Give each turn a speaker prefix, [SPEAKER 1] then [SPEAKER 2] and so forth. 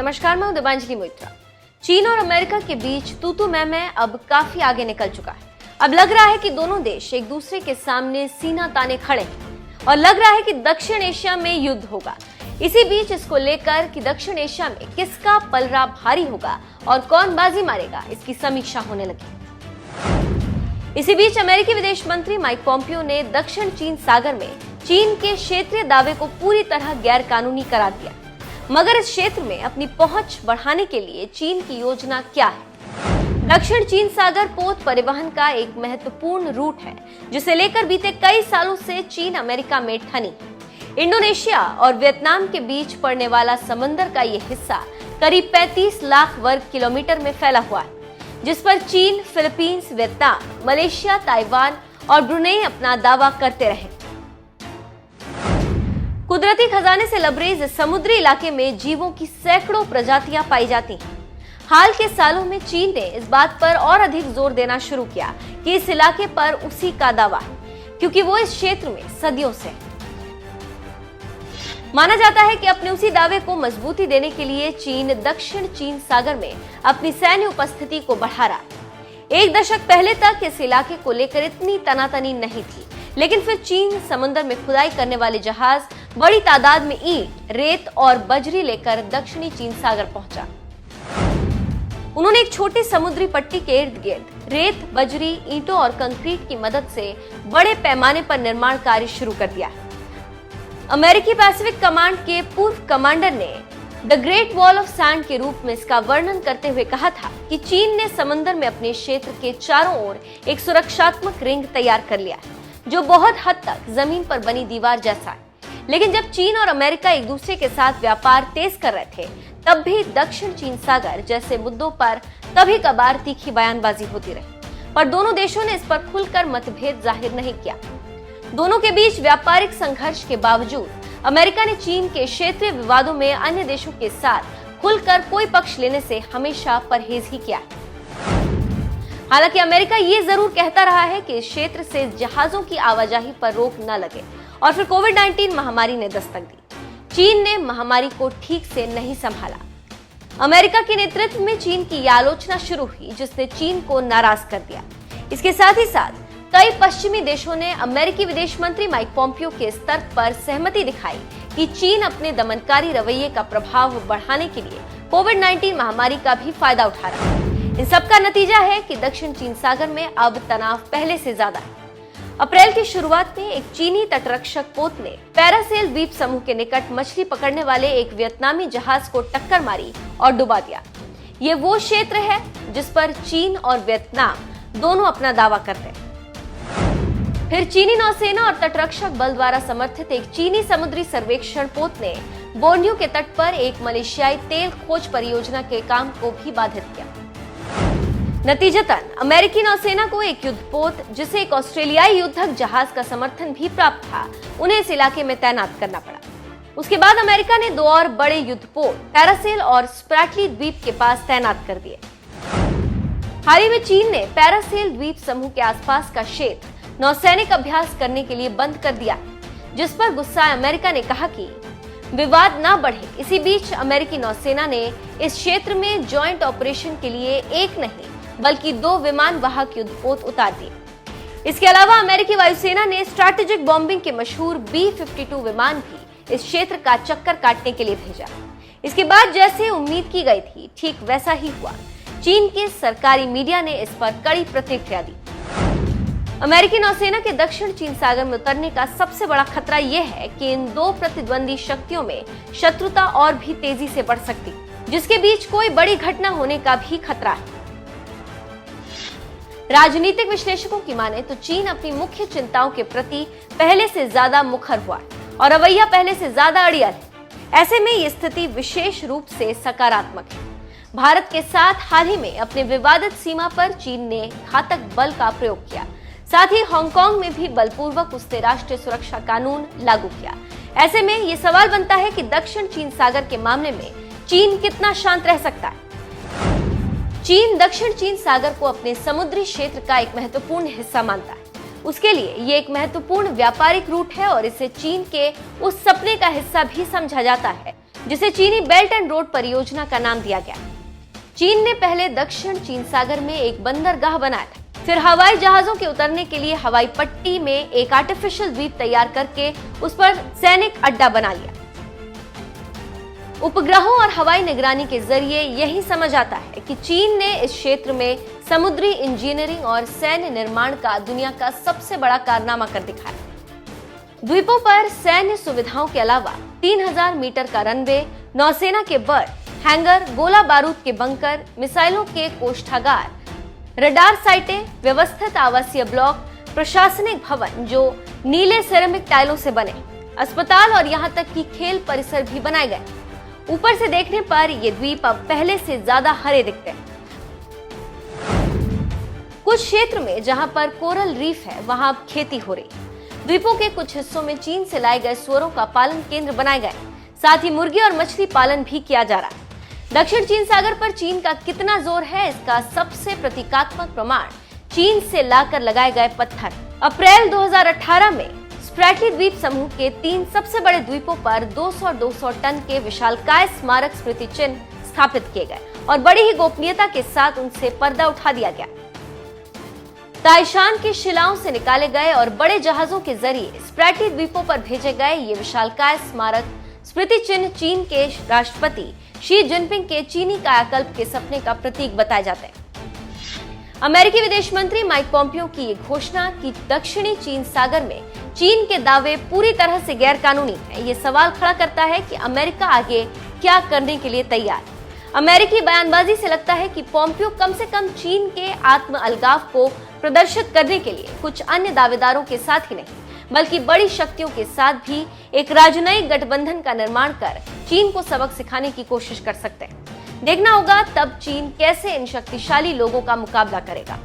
[SPEAKER 1] नमस्कार, मैं दिव्यांजलि मोइत्रा। चीन और अमेरिका के बीच तू मैं अब काफी आगे निकल चुका है। अब लग रहा है कि दोनों देश एक दूसरे के सामने सीना ताने खड़े हैं और लग रहा है कि दक्षिण एशिया में युद्ध होगा। इसी बीच इसको लेकर कि दक्षिण एशिया में किसका पलड़ा भारी होगा और कौन बाजी मारेगा, इसकी समीक्षा होने लगी। इसी बीच अमेरिकी विदेश मंत्री माइक पॉम्पियो ने दक्षिण चीन सागर में चीन के क्षेत्रीय दावे को पूरी तरह गैर कानूनी करार दिया। मगर इस क्षेत्र में अपनी पहुंच बढ़ाने के लिए चीन की योजना क्या है? दक्षिण चीन सागर पोत परिवहन का एक महत्वपूर्ण रूट है, जिसे लेकर बीते कई सालों से चीन अमेरिका में ठनी। इंडोनेशिया और वियतनाम के बीच पड़ने वाला समंदर का ये हिस्सा करीब 35 लाख वर्ग किलोमीटर में फैला हुआ है, जिस पर चीन, फिलीपींस, वियतनाम, मलेशिया, ताइवान और ब्रुनेई अपना दावा करते रहे। कुदरती खजाने से लबरेज इस समुद्री इलाके में जीवों की सैकड़ों प्रजातियां पाई जाती हैं। हाल के सालों में चीन ने इस बात पर और अधिक जोर देना शुरू किया कि इस इलाके पर उसी का दावा है, क्योंकि वो इस क्षेत्र में सदियों से है। माना जाता है कि अपने उसी दावे को मजबूती देने के लिए चीन दक्षिण चीन सागर में अपनी सैन्य उपस्थिति को बढ़ा रहा है। एक दशक पहले तक इस इलाके को लेकर इतनी तनातनी नहीं थी, लेकिन फिर चीन समुद्र में खुदाई करने वाले जहाज बड़ी तादाद में ईंट, रेत और बजरी लेकर दक्षिणी चीन सागर पहुंचा। उन्होंने एक छोटी समुद्री पट्टी के इर्द गिर्द रेत, बजरी, ईंटों और कंक्रीट की मदद से बड़े पैमाने पर निर्माण कार्य शुरू कर दिया। अमेरिकी पैसिफिक कमांड के पूर्व कमांडर ने the great wall of sand के रूप में इसका वर्णन करते हुए कहा था कि चीन ने समंदर में अपने क्षेत्र के चारों ओर एक सुरक्षात्मक रिंग तैयार कर लिया है, जो बहुत हद तक जमीन पर बनी दीवार जैसा है। लेकिन जब चीन और अमेरिका एक दूसरे के साथ व्यापार तेज कर रहे थे, तब भी दक्षिण चीन सागर जैसे मुद्दों पर कभी कभार तीखी बयानबाजी होती रही, पर दोनों देशों ने इस पर खुलकर मतभेद जाहिर नहीं किया। दोनों के बीच व्यापारिक संघर्ष के बावजूद अमेरिका ने चीन के क्षेत्रीय विवादों में अन्य देशों के साथ खुलकर कोई पक्ष लेने से हमेशा परहेज ही किया। हालांकि अमेरिका ये जरूर कहता रहा है कि इस क्षेत्र से जहाजों की आवाजाही पर रोक न लगे, और फिर कोविड-19 महामारी ने दस्तक दी। चीन ने महामारी को ठीक से नहीं संभाला। अमेरिका के नेतृत्व में चीन की यह आलोचना शुरू हुई, जिसने चीन को नाराज कर दिया। इसके साथ ही साथ कई पश्चिमी देशों ने अमेरिकी विदेश मंत्री माइक पॉम्पियो के स्तर पर सहमति दिखाई कि चीन अपने दमनकारी रवैये का प्रभाव बढ़ाने के लिए कोविड-19 महामारी का भी फायदा उठा रहा है। इन सबका नतीजा है कि दक्षिण चीन सागर में अब तनाव पहले से ज्यादा है। अप्रैल की शुरुआत में एक चीनी तटरक्षक पोत ने पैरासेल द्वीप समूह के निकट मछली पकड़ने वाले एक वियतनामी जहाज को टक्कर मारी और डुबा दिया। ये वो क्षेत्र है जिस पर चीन और वियतनाम दोनों अपना दावा करते हैं। फिर चीनी नौसेना और तटरक्षक बल द्वारा समर्थित एक चीनी समुद्री सर्वेक्षण पोत ने बोर्नियो के तट पर एक मलेशियाई तेल खोज परियोजना के काम को भी बाधित किया। नतीजतन अमेरिकी नौसेना को एक युद्धपोत, जिसे एक ऑस्ट्रेलियाई युद्धक जहाज का समर्थन भी प्राप्त था, उन्हें इस इलाके में तैनात करना पड़ा। उसके बाद अमेरिका ने दो और बड़े युद्धपोत पैरासेल और स्प्रैटली द्वीप के पास तैनात कर दिए। हाल ही में चीन ने पैरासेल द्वीप समूह के आसपास का क्षेत्र नौसैनिक अभ्यास करने के लिए बंद कर दिया, जिस पर गुस्साए अमेरिका ने कहा कि विवाद न बढ़े। इसी बीच अमेरिकी नौसेना ने इस क्षेत्र में ज्वाइंट ऑपरेशन के लिए एक नहीं बल्कि 2 विमान वाहक युद्धपोत उतार दिए। इसके अलावा अमेरिकी वायुसेना ने स्ट्रैटेजिक बॉम्बिंग के मशहूर B-52 विमान भी इस क्षेत्र का चक्कर काटने के लिए भेजा। इसके बाद जैसे उम्मीद की गई थी, ठीक वैसा ही हुआ। चीन के सरकारी मीडिया ने इस पर कड़ी प्रतिक्रिया दी। अमेरिकी नौसेना के दक्षिण चीन सागर में उतरने का सबसे बड़ा खतरा यह है कि इन 2 प्रतिद्वंदी शक्तियों में शत्रुता और भी तेजी से बढ़ सकती, जिसके बीच कोई बड़ी घटना होने का भी खतरा है। राजनीतिक विश्लेषकों की माने तो चीन अपनी मुख्य चिंताओं के प्रति पहले से ज्यादा मुखर हुआ है और रवैया पहले से ज्यादा अड़ियल है। ऐसे में ये स्थिति विशेष रूप से सकारात्मक है। भारत के साथ हाल ही में अपने विवादित सीमा पर चीन ने घातक बल का प्रयोग किया। साथ ही हांगकांग में भी बलपूर्वक उसने राष्ट्रीय सुरक्षा कानून लागू किया। ऐसे में ये सवाल बनता है कि दक्षिण चीन सागर के मामले में चीन कितना शांत रह सकता है। चीन दक्षिण चीन सागर को अपने समुद्री क्षेत्र का एक महत्वपूर्ण हिस्सा मानता है। उसके लिए ये एक महत्वपूर्ण व्यापारिक रूट है और इसे चीन के उस सपने का हिस्सा भी समझा जाता है जिसे चीनी बेल्ट एंड रोड परियोजना का नाम दिया गया। चीन ने पहले दक्षिण चीन सागर में एक बंदरगाह बनाया था, फिर हवाई जहाजों के उतरने के लिए हवाई पट्टी में एक आर्टिफिशियल द्वीप तैयार करके उस पर सैनिक अड्डा बना लिया। उपग्रहों और हवाई निगरानी के जरिए यही समझ आता है कि चीन ने इस क्षेत्र में समुद्री इंजीनियरिंग और सैन्य निर्माण का दुनिया का सबसे बड़ा कारनामा कर दिखाया। द्वीपों पर सैन्य सुविधाओं के अलावा 3000 मीटर का रनवे, नौसेना के बर्ड, हैंगर, गोला बारूद के बंकर, मिसाइलों के कोष्ठागार, रडार साइटें, व्यवस्थित आवासीय ब्लॉक, प्रशासनिक भवन जो नीले सिरेमिक टाइलों से बने, अस्पताल और यहाँ तक कि खेल परिसर भी बनाए गए। ऊपर से देखने पर ये द्वीप अब पहले से ज्यादा हरे दिखते हैं। कुछ क्षेत्र में जहां पर कोरल रीफ है वहां अब खेती हो रही। द्वीपों के कुछ हिस्सों में चीन से लाए गए सुअरों का पालन केंद्र बनाए गए, साथ ही मुर्गी और मछली पालन भी किया जा रहा है। दक्षिण चीन सागर पर चीन का कितना जोर है, इसका सबसे प्रतीकात्मक प्रमाण चीन से लाकर लगाए गए पत्थर। अप्रैल 2018 में स्प्रैटली द्वीप समूह के 3 सबसे बड़े द्वीपों पर 200 टन के विशालकाय स्मारक स्मृति चिन्ह स्थापित किए गए और बड़ी ही गोपनीयता के साथ उनसे पर्दा उठा दिया गया। ताइशान की शिलाओं से निकाले गए और बड़े जहाजों के जरिए स्प्रैटली द्वीपों पर भेजे गए ये विशालकाय स्मारक स्मृति चिन्ह चीन के राष्ट्रपति शी जिनपिंग के चीनी कायाकल्प के सपने का प्रतीक बताए जाते हैं। अमेरिकी विदेश मंत्री माइक पॉम्पियो की ये घोषणा कि दक्षिणी चीन सागर में चीन के दावे पूरी तरह से गैर कानूनी है, ये सवाल खड़ा करता है कि अमेरिका आगे क्या करने के लिए तैयार है। अमेरिकी बयानबाजी से लगता है कि पॉम्पियो कम से कम चीन के आत्म अलगाव को प्रदर्शित करने के लिए कुछ अन्य दावेदारों के साथ ही नहीं बल्कि बड़ी शक्तियों के साथ भी एक राजनयिक गठबंधन का निर्माण कर चीन को सबक सिखाने की कोशिश कर सकते हैं। देखना होगा तब चीन कैसे इन शक्तिशाली लोगों का मुकाबला करेगा।